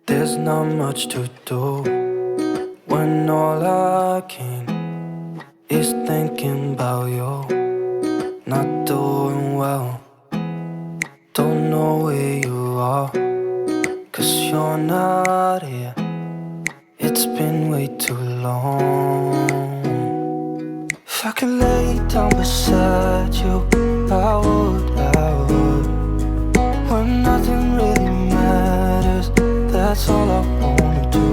There's not much to do when all I can is thinking about you. Not doing well, don't know where you are, 'cause you're not here. It's been way too long. If I could lay down beside you, I would. When nothing really matters, that's all I wanna do.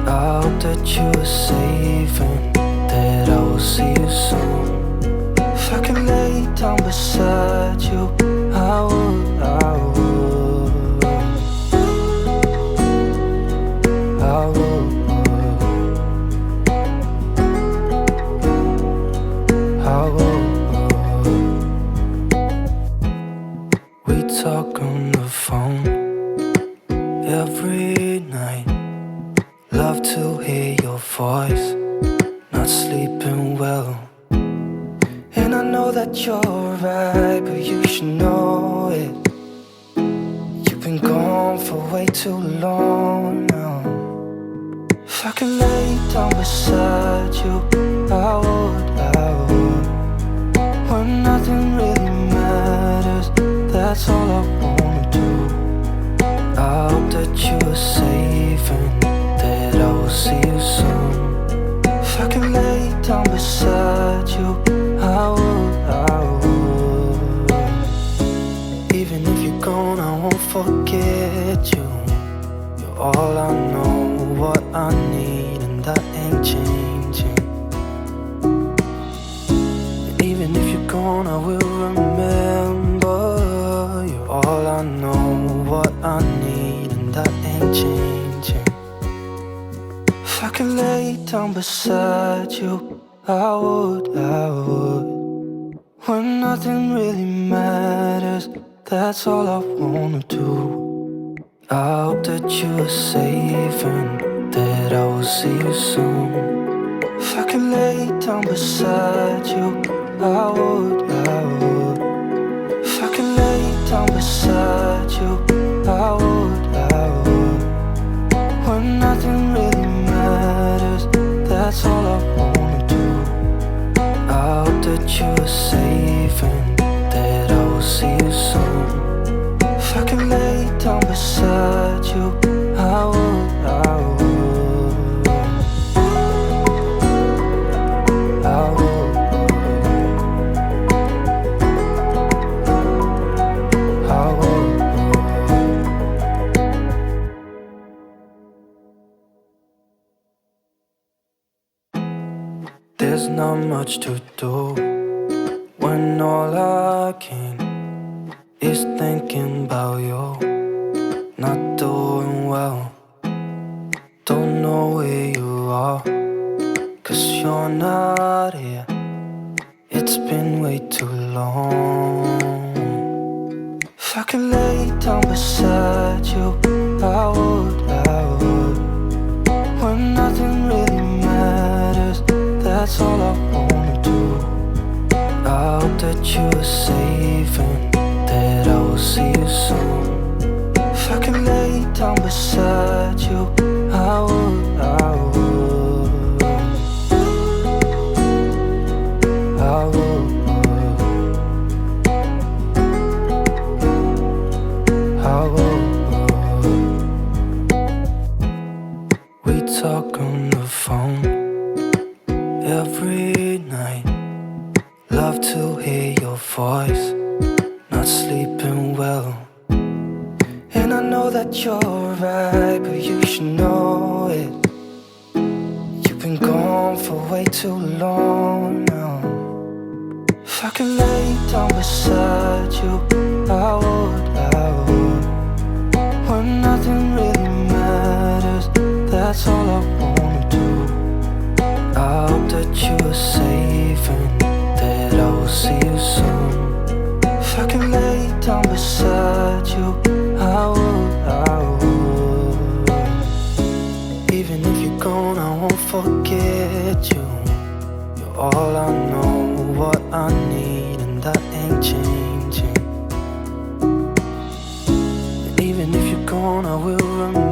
I hope that you are safe and that I will see you soon. If I could lay down beside you, I would. I would. I would. We talk on the phone every night. Love to hear your voice. Not sleeping well, and I know that you're right, but you should know it. You've been gone for way too long now. If I could lay down beside you, I would. When nothing really matters, that's all I wanna do. I hope that you are safe and that I will see you soon. If I could lay down beside you, I would. Even if you're gone, I won't forget you. You're all I know, what I need, and that ain't changing. And even if you're gone, I will remember. You're all I know, what I need, and that ain't changing. If I could lay down beside you, I would. When nothing really matters, that's all I wanna do. I hope that you are safe and that I will see you soon. If I could lay down beside you, I would. If I could lay down beside you, I would. When nothing really matters, that's all I wanna do. I hope that you are safe and that I will see you soon. If I could lay down beside you, I would. I would. I would. There's not much to do when all I can is thinking about you. Not doing well, don't know where you are, 'cause you're not here. It's been way too long. If I could lay down beside you, I would. When nothing really matters, that's all I wanna do. I hope that you are safe and that I will see you soon. If I could lay down beside you, I would. I would. I would. We talk on the phone every night. Love to hear your voice. Not sleeping well, and I know that you're right, but you should know it. You've been gone for way too long now. If I could lay down beside you, I would. When nothing really matters, that's all I wanna do. I hope that you are safe and that I will see you soon. If I could lay down beside you, I would. Even if you're gone, I won't forget you. You're all I know, what I need, and that ain't changing. And even if you're gone, I will remember.